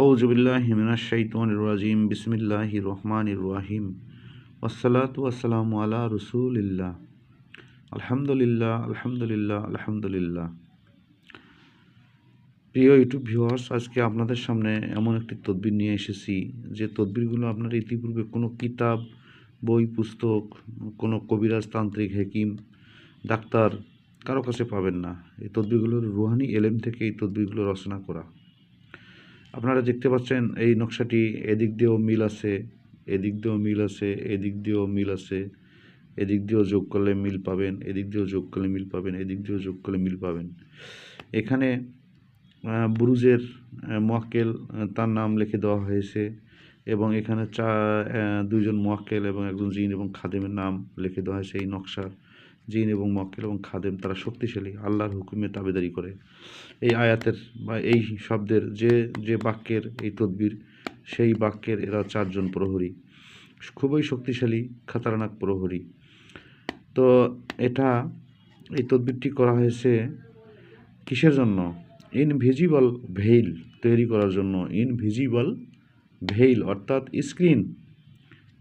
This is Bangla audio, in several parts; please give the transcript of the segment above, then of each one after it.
আউযুবিল্লাহি মিনাশ শাইতানির রাজিম বিসমিল্লাহির রহমানির রহিম ওয়াসসালাতু ওয়াসসালামু আলা রাসূলিল্লাহ আলহামদুলিল্লাহ আলহামদুলিল্লাহ আলহামদুলিল্লাহ। প্রিয় ইউটিউব ভিউয়ার্স, আজকে আপনাদের সামনে এমন একটি তদবির নিয়ে এসেছি যে তদবিরগুলো আপনারা ইতিপূর্বে কোনো কিতাব, বই, পুস্তক, কোনো কবিরাজ, তান্ত্রিক, হেকিম, ডাক্তার কারো কাছে পাবেন না। এই তদবিরগুলোর রুহানি এলেম থেকে এই তদবিরগুলো রচনা করা। আপনারা দেখতে পাচ্ছেন এই নকশাটি এদিক দিয়েও মিল আছে, এদিক দিয়েও মিল আছে, এদিক দিয়েও মিল আছে, এদিক দিয়েও যোগ করলে মিল পাবেন, এদিক দিয়েও যোগ করলে মিল পাবেন, এদিক দিয়েও যোগ করলে মিল পাবেন। এখানে বুরুজের মোয়াক্কেল তার নাম লিখে দেওয়া হয়েছে এবং এখানে দুইজন মোয়াক্কেল এবং একজন জিন এবং খাদেমের নাম লিখে দেওয়া হয়েছে। এই নকশার জিন এবং মোয়াক্কেল এবং খাদেম তারা শক্তিশালী, আল্লাহর হুকুমে তাবেদারি করে। এই আয়াতের বা এই শব্দের যে বাক্যের এই তদবির, সেই বাক্যের এরা চারজন প্রহরী, খুবই শক্তিশালী খাতারনাক প্রহরী। তো এই তদবিরটি করা হয়েছে কিসের জন্য? ইনভিজিবল ভেইল তৈরি করার জন্য। ইনভিজিবল ভেইল অর্থাৎ স্ক্রিন,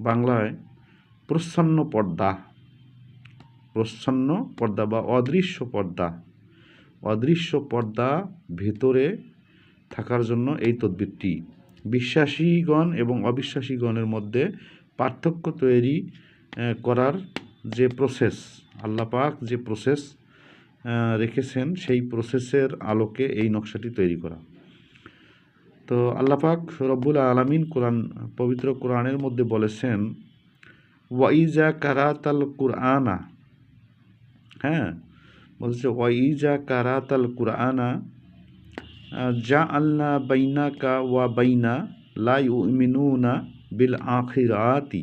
বাংলায় প্রচ্ছন্ন পর্দা, প্রচ্ছন্ন পর্দা বা অদৃশ্য পর্দা, অদৃশ্য পর্দা ভেতরে থাকার জন্য এই তদবিরটি। বিশ্বাসীগণ এবং অবিশ্বাসীগণের মধ্যে পার্থক্য তৈরি করার যে প্রসেস, আল্লাহ পাক যে প্রসেস রেখেছেন, সেই প্রসেসের আলোকে এই নকশাটি তৈরি করা। তো আল্লাহ পাক রব্বুল আলামিন পবিত্র কোরআনের মধ্যে বলেছেন, ওয়াইজা কারাতাল কুরআনা, হ্যাঁ বলছে ওয়াইজা কারাতাল কুরআনা যা আল্লাহ বাইনাকা ওয়া বাইনা লা ইউমিনুনা বিল আখিরাতি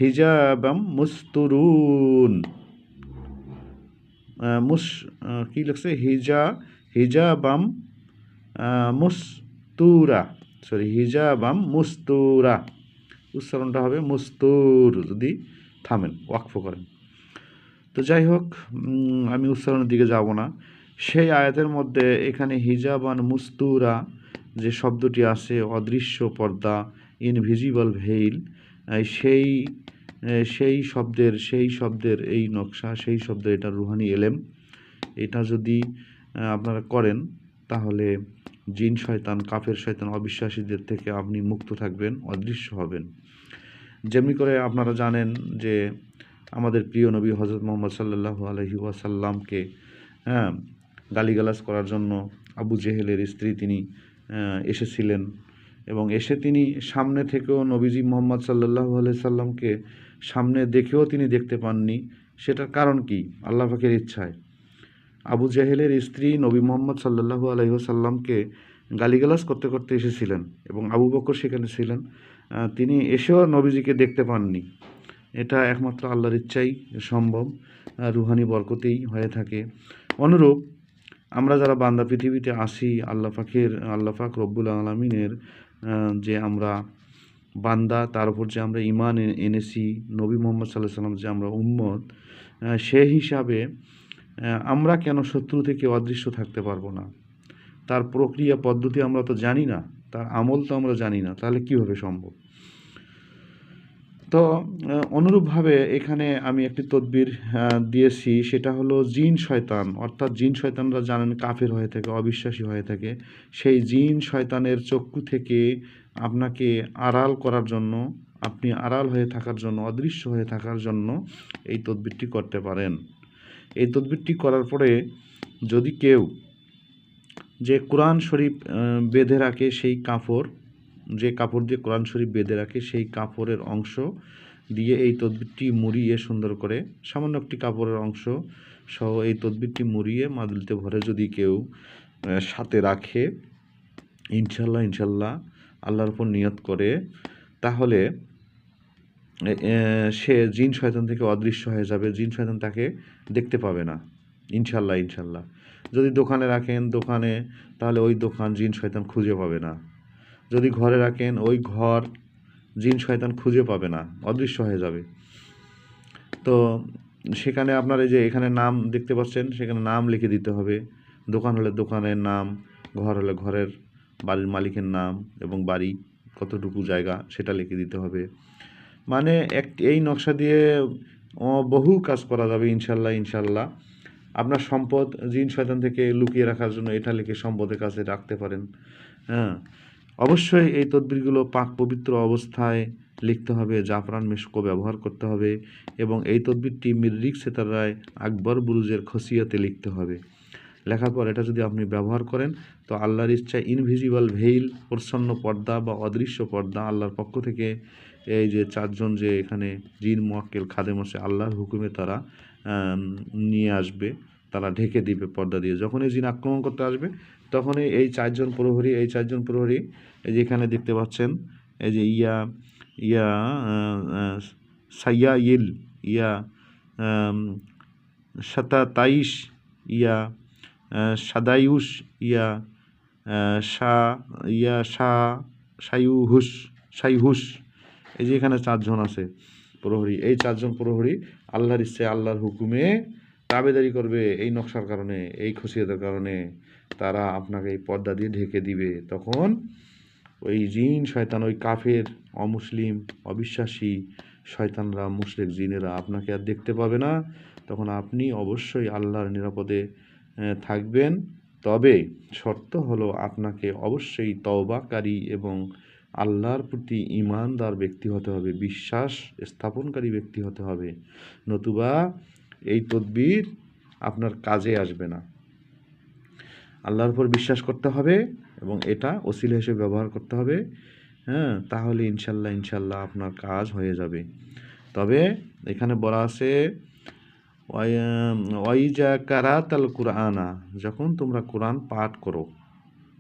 হিজাবাম মুস্তুরুন, কি লিখছে হিজাবাম মুস্তুরা, হিজাবাম মুস্তুরা, উচ্চারণটা হবে মুস্তুর যদি থামেন, ওয়াকফ করেন। তো যাই হোক, আমি উচ্চারণের দিকে যাব না। সেই আয়াতের মধ্যে এখানে হিজাবান মুস্তুরা যে শব্দটি আছে, অদৃশ্য পর্দা, ইনভিজিবল ভেইল, সেই শব্দের এই নকশা, সেই শব্দের এটা রুহানি এলেম। এটা যদি আপনারা করেন তাহলে জিন শয়তান, কাফের শয়তান, অবিশ্বাসীদের থেকে আপনি মুক্ত থাকবেন, অদৃশ্য হবেন। যেমনি করে আপনারা জানেন যে আমাদের প্রিয় নবী হযরত মুহাম্মদ সাল্লাল্লাহু আলাইহি ওয়াসাল্লামকে গালিগালাজ করার জন্য আবু জেহেলের স্ত্রী তিনি এসেছিলেন এবং এসে তিনি সামনে থেকেও নবীজি মুহাম্মদ সাল্লাল্লাহু আলাইহি সাল্লামকে সামনে দেখেও তিনি দেখতে পাননি। সেটার কারণ কি? আল্লাহ পাকের ইচ্ছায় আবু জেহেলের স্ত্রী নবী মুহাম্মদ সাল্লাল্লাহু আলাইহি ওয়াসাল্লামকে গালিগালাজ করতে করতে এসেছিলেন এবং আবু বকর সেখানে ছিলেন। তিনি এসেও নবীজিকে দেখতে পাননি। এটা একমাত্র আল্লাহর ইচ্ছাই সম্ভব, রুহানি বরকতেই হয়ে থাকে। অনুরূপ আমরা যারা বান্দা পৃথিবীতে আসি, আল্লাহ পাক রব্বুল আলামিনের যে আমরা বান্দা, তার উপর যে আমরা ঈমান এনেছি, নবী মুহাম্মদ সাল্লাল্লাহু আলাইহি ওয়াসাল্লাম যে আমরা উম্মত, সে হিসাবে আমরা কেন শত্রু থেকে অদৃশ্য থাকতে পারবো না? তার প্রক্রিয়া পদ্ধতি আমরা তো জানি না, তার আমল তো আমরা জানি না, তাহলে কীভাবে সম্ভব? তো অনুরূপভাবে এখানে আমি একটি তদবির দিয়েছি, সেটা হলো জিন শয়তান, অর্থাৎ জিন শয়তানরা জানেন কাফের হয়ে থাকে, অবিশ্বাসী হয়ে থাকে। সেই জিন শয়তানের চক্ষু থেকে আপনাকে আড়াল করার জন্য, আপনি আড়াল হয়ে থাকার জন্য, অদৃশ্য হয়ে থাকার জন্য এই তদবিরটি করতে পারেন। এই তদবিরটি করার পরে যদি কেউ যে কোরআন শরীফ বেঁধে রাখে, সেই কাপড়, যে কাপড় দিয়ে কোরআন শরীফ বেঁধে রাখে, সেই কাপড়ের অংশ দিয়ে এই তদবিরটি মুড়িয়ে সুন্দর করে, সামান্য একটি কাপড়ের অংশ সহ এই তদবিরটি মুড়িয়ে মাদুলিতে ভরে যদি কেউ সাথে রাখে, ইনশাল্লাহ আল্লাহর উপর নিয়ত করে, তাহলে সে জিন শয়তান থেকে অদৃশ্য হয়ে যাবে, জিন শয়তান তাকে দেখতে পাবে না, ইনশাল্লাহ। যদি দোকানে রাখেন, তাহলে ওই দোকান জিন শয়তান খুঁজে পাবে না। যদি ঘরে রাখেন, ওই ঘর জিন শয়তান খুঁজে পাবে না, অদৃশ্য হয়ে যাবে। তো সেখানে আপনার এই যে এখানে নাম দেখতে পাচ্ছেন, সেখানে নাম লিখে দিতে হবে। দোকান হলে দোকানের নাম, ঘর হলে ঘরের বাড়ির মালিকের নাম এবং বাড়ি কতটুকু জায়গা সেটা লিখে দিতে হবে। মানে এই নকশা দিয়ে বহু কাজ করা যাবে ইনশাল্লাহ। ইনশাল্লাহ আপনার সম্পদ জিন শয়তান থেকে লুকিয়ে রাখার জন্য এটা লিখে সম্পদের কাছে রাখতে পারেন। হ্যাঁ, অবশ্যই এই তদবিরগুলো পাক পবিত্র অবস্থায় লিখতে হবে, জাফরান মেশকো ব্যবহার করতে হবে এবং এই তদবিরটি মিররিক সেতারায় আকবর বুরুজের খসিয়াতে লিখতে হবে। লেখার পর এটা যদি আপনি ব্যবহার করেন তো আল্লাহর ইচ্ছায় ইনভিজিবল ভেইল, প্রচ্ছন্ন পর্দা বা অদৃশ্য পর্দা আল্লাহর পক্ষ থেকে এই যে চারজন যে এখানে জিন মুয়াক্কেল খাদেম আছে আল্লাহর হুকুমে তারা নিয়ে আসবে, তারা ঢেকে দিবে পর্দা দিয়ে। যখন এই জিন আক্রমণ করতে আসবে তখনই এই চারজন প্রহরী এই যে এখানে দেখতে পাচ্ছেন এই যে ইয়া সাইয়াইল ইয়া সাতাতাইশ ইয়া সাদাইউস ইয়া সাইহুস এই যে এখানে চারজন আছে প্রহরী। এই চারজন প্রহরী আল্লাহর ইচ্ছায় আল্লাহর হুকুমে তাবেদারি করবে এই নকশার কারণে, এই খসিয়াতের কারণে তারা আপনাকে এই পর্দা দিয়ে ঢেকে দিবে। তখন ওই জিন শয়তান, ওই কাফের, অমুসলিম, অবিশ্বাসী শয়তানরা, মুশরিক জিনেরা আপনাকে আর দেখতে পাবে না। তখন আপনি অবশ্যই আল্লাহর নিরাপদে থাকবেন। তবে শর্ত হলো আপনাকে অবশ্যই তওবাকারী এবং আল্লাহর প্রতি ঈমানদার ব্যক্তি হতে হবে, বিশ্বাস স্থাপনকারী ব্যক্তি হতে হবে, নতুবা এই তদবির আপনার কাজে আসবে না। আল্লাহর উপর বিশ্বাস করতে হবে এবং এটা ওসিলা হিসেবে ব্যবহার করতে হবে। হ্যাঁ, তাহলে ইনশাল্লাহ আপনার কাজ হয়ে যাবে। তবে এখানে বলা আছে ওয়াইজা কারাতাল কুরআনা, যখন তোমরা কোরআন পাঠ করো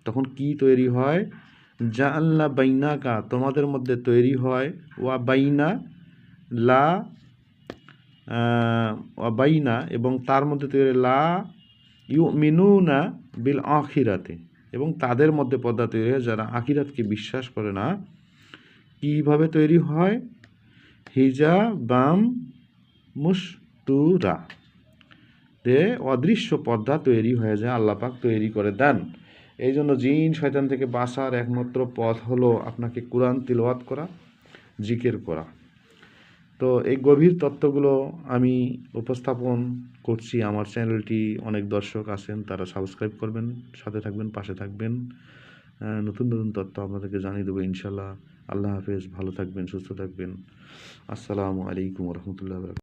তখন কি তৈরি হয়? জাআলনা বাইনাকা, তোমাদের মধ্যে তৈরি হয়, ওয়া বাইনা লা ওয়া বাইনা এবং তার মধ্যে তৈরি লা ইউমিনুনা বিল আখিরাতে, এবং তাদের মধ্যে পর্দা তৈরি হয় যারা আখিরাতকে বিশ্বাস করে না। কিভাবে তৈরি হয়? হিজাবাম মুস্তুরা, অদৃশ্য পর্দা তৈরি হয়ে যায়, আল্লাহ পাক তৈরি করে দেন। এই জন্য জিন শয়তান থেকে বাঁচার একমাত্র পথ হলো আপনাকে কোরআন তিলাওয়াত করা, জিকির করা। তো এই গভীর তত্ত্বগুলো আমি উপস্থাপন করছি। আমার চ্যানেলটি অনেক দর্শক আছেন, তারা সাবস্ক্রাইব করবেন, সাথে থাকবেন, পাশে থাকবেন। নতুন নতুন তথ্য আপনাদেরকে জানিয়ে দেবো ইনশাল্লাহ। আল্লাহ হাফেজ, ভালো থাকবেন, সুস্থ থাকবেন। আসসালামু আলাইকুম ওয়া রাহমাতুল্লাহি ওয়া বারাকাতুহু।